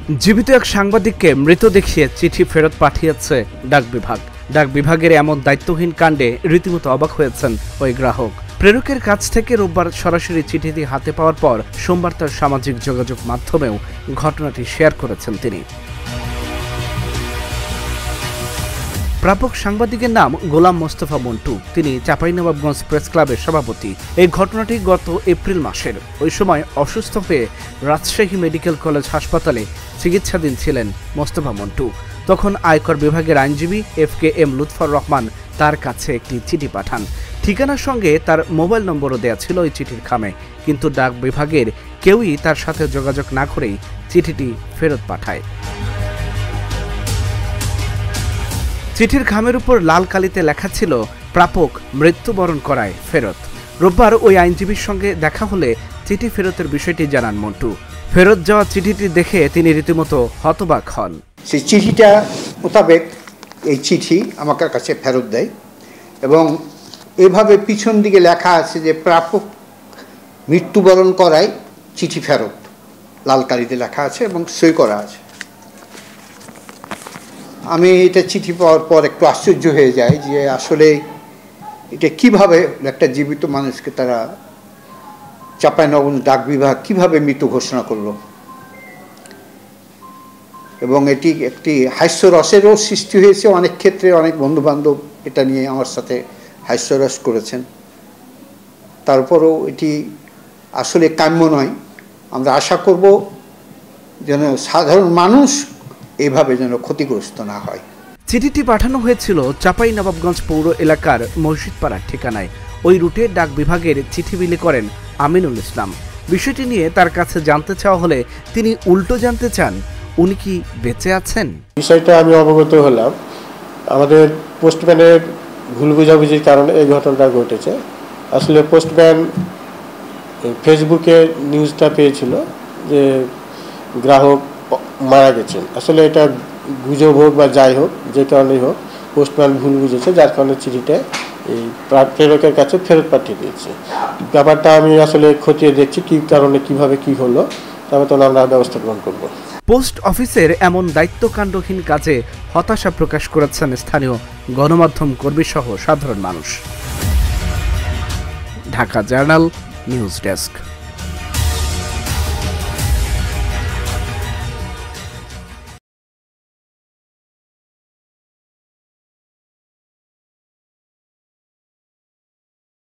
জীবিত এক সাংবাদিককে মৃত দেখিয়ে চিঠি ফেরত পাঠিয়েছে ডাক বিভাগ। ডাক বিভাগের এমন দায়িত্বহীন কাণ্ডে রীতিমতো অবাক হয়েছেন ওই গ্রাহক। প্রেরকের কাছ থেকে রোববার সরাসরি চিঠিটি হাতে পাওয়ার পর সোমবার তার সামাজিক যোগাযোগ মাধ্যমেও ঘটনাটি শেয়ার করেছেন তিনি। প্রাপক সাংবাদিকের নাম গোলাম মোস্তফা মন্টু। তিনি চাঁপাইনবাবগঞ্জ প্রেস ক্লাবের সভাপতি। এই ঘটনাটি গত এপ্রিল মাসের। ওই সময় অসুস্থ হয়ে রাজশাহী মেডিকেল কলেজ হাসপাতালে চিকিৎসাধীন ছিলেন মোস্তফা মন্টু। তখন আয়কর বিভাগের আইনজীবী FKM লুৎফর রহমান তার কাছে একটি চিঠি পাঠান। ঠিকানার সঙ্গে তার মোবাইল নম্বরও দেয়া ছিল ওই চিঠির খামে, কিন্তু ডাক বিভাগের কেউই তার সাথে যোগাযোগ না করেই চিঠিটি ফেরত পাঠায়। চিঠির খামের উপর লাল কালিতে লেখা ছিল, প্রাপক মৃত্যুবরণ করায় ফেরত। রোববার ওই আইনজীবীর সঙ্গে দেখা হলে চিঠি ফেরতের বিষয়টি জানান মন্টু। ফেরত যাওয়া চিঠিটি দেখে তিনি রীতিমতো হতবাক হন। সেই চিঠিটা মোতাবেক এই চিঠি আমার কাছে ফেরত দেয় এবং এভাবে পিছন দিকে লেখা আছে যে প্রাপক মৃত্যুবরণ করায় চিঠি ফেরত, লাল কালিতে লেখা আছে এবং সই করা আছে। আমি এটা চিঠি পাওয়ার পর একটু আশ্চর্য হয়ে যাই যে আসলে এটা কিভাবে একটা জীবিত মানুষকে তারা চাঁপাইনবাবগঞ্জ ডাক বিভাগ কিভাবে মৃত ঘোষণা করলো, এবং এটি একটি হাস্যরসেরও সৃষ্টি হয়েছে। অনেক ক্ষেত্রে অনেক বন্ধুবান্ধব এটা নিয়ে আমার সাথে হাস্যরস করেছেন। তারপরেও এটি আসলে কাম্য নয়। আমরা আশা করব যেন সাধারণ মানুষ এভাবে যেন ক্ষতিগ্রস্ত না হয়। চিঠিটি পাঠানো হয়েছিল চাঁপাইনবাবগঞ্জ পৌর এলাকার মসজিদপাড়ার ঠিকানায়। ওই রুটে ডাক বিভাগের চিঠি বিলি করেন আমিনুল ইসলাম। বিষয়টি নিয়ে তার কাছে জানতে চাওয়া হলে তিনি উল্টো জানতে চান উনি কি বেঁচে আছেন। বিষয়টা আমি অবগত হলাম, আমাদের পোস্টম্যানের ভুল বোঝাবুঝির কারণে এই ঘটনাটা ঘটেছে। আসলে পোস্টম্যান ফেসবুকে নিউজটা পেয়েছিল যে গ্রাহক মারা গেছেন। আসলে এটা গুজব হোক বা যাই হোক, যে কারণেই হোক, পোস্টম্যান ভুল বুঝেছে, যার কারণে চিঠিটা এই প্রেরকের কাছে ফেরত পাঠিয়ে দিয়েছে। ব্যাপারটা আমি আসলে খতিয়ে দেখছি কী কারণে, কিভাবে কি হলো, তবে তো আমরা ব্যবস্থা গ্রহণ করবো। পোস্ট অফিসের এমন দায়িত্বকাণ্ডহীন কাজে হতাশা প্রকাশ করেছেন স্থানীয় গণমাধ্যম কর্মী সহ সাধারণ মানুষ। Dhaka journal news desk.